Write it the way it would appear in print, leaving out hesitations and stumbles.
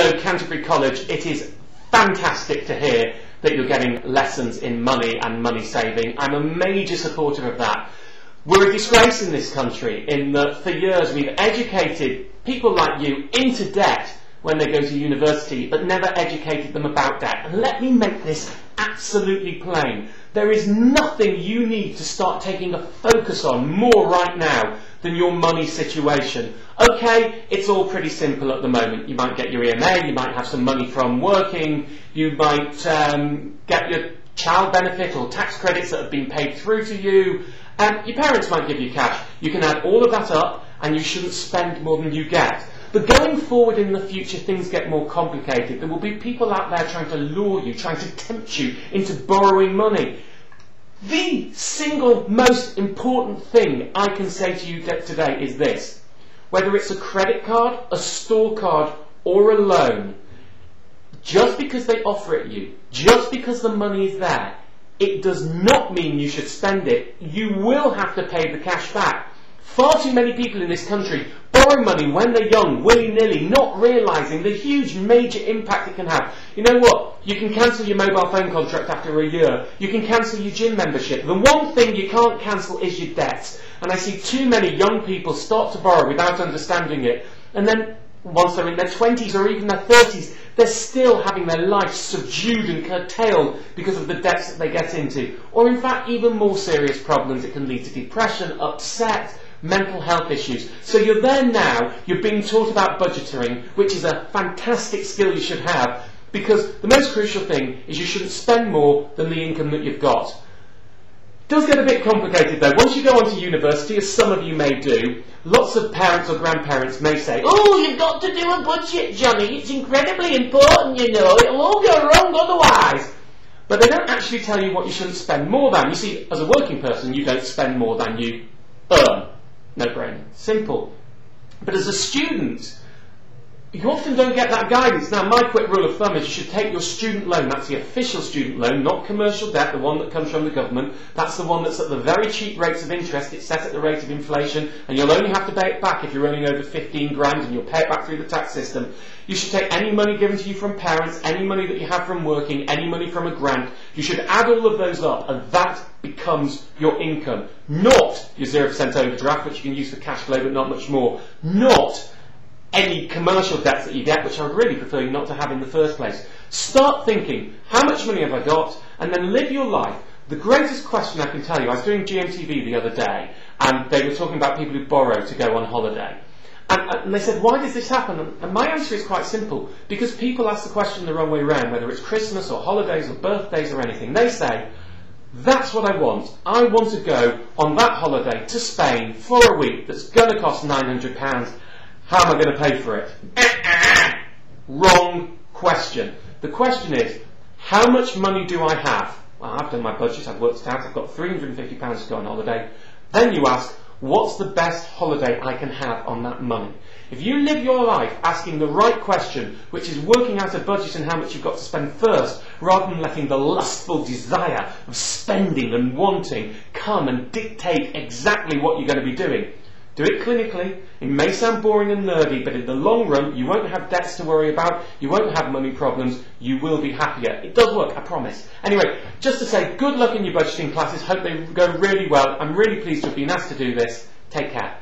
So Canterbury College, it is fantastic to hear that you're getting lessons in money and money saving. I'm a major supporter of that. We're a disgrace in this country in that for years we've educated people like you into debt when they go to university, but never educated them about debt. And let me make this absolutely plain. There is nothing you need to start taking a focus on more right now than your money situation. Okay, it's all pretty simple at the moment. You might get your EMA, you might have some money from working, you might get your child benefit or tax credits that have been paid through to you, and your parents might give you cash. You can add all of that up and you shouldn't spend more than you get. But going forward in the future, things get more complicated. There will be people out there trying to lure you, trying to tempt you into borrowing money. The single most important thing I can say to you today is this. Whether it's a credit card, a store card, or a loan, just because they offer it you, just because the money is there, it does not mean you should spend it. You will have to pay the cash back. Far too many people in this country borrow money when they're young, willy-nilly, not realising the huge major impact it can have. You know what? You can cancel your mobile phone contract after a year. You can cancel your gym membership. The one thing you can't cancel is your debts. And I see too many young people start to borrow without understanding it. And then once they're in their 20s or even their 30s, they're still having their life subdued and curtailed because of the debts that they get into. Or in fact, even more serious problems. It can lead to depression, upset, mental health issues. So you're there now, you're being taught about budgeting, which is a fantastic skill you should have, because the most crucial thing is you shouldn't spend more than the income that you've got. It does get a bit complicated though. Once you go on to university, as some of you may do, lots of parents or grandparents may say, "Oh, you've got to do a budget, Johnny. It's incredibly important, you know. It'll all go wrong otherwise." But they don't actually tell you what you shouldn't spend more than. You see, as a working person, you don't spend more than you earn. No-brainer. Simple. But as a student, you often don't get that guidance. Now, my quick rule of thumb is you should take your student loan. That's the official student loan, not commercial debt, the one that comes from the government. That's the one that's at the very cheap rates of interest. It's set at the rate of inflation, and you'll only have to pay it back if you're earning over 15 grand, and you'll pay it back through the tax system. You should take any money given to you from parents, any money that you have from working, any money from a grant. You should add all of those up, and that becomes your income. Not your 0% overdraft, which you can use for cash flow, but not much more. Not any commercial debts that you get, which I would really prefer you not to have in the first place. Start thinking, how much money have I got? And then live your life. The greatest question I can tell you, I was doing GMTV the other day, and they were talking about people who borrow to go on holiday. And they said, why does this happen? And my answer is quite simple. Because people ask the question the wrong way around, whether it's Christmas or holidays or birthdays or anything. They say, that's what I want. I want to go on that holiday to Spain for a week that's going to cost £900. How am I going to pay for it? Wrong question. The question is, how much money do I have? Well, I've done my budget, I've worked it out, I've got £350 to go on holiday. Then you ask, what's the best holiday I can have on that money? If you live your life asking the right question, which is working out a budget and how much you've got to spend first, rather than letting the lustful desire of spending and wanting come and dictate exactly what you're going to be doing, do it clinically. It may sound boring and nerdy, but in the long run, you won't have debts to worry about, you won't have money problems, you will be happier. It does work, I promise. Anyway, just to say, good luck in your budgeting classes. Hope they go really well. I'm really pleased to have been asked to do this. Take care.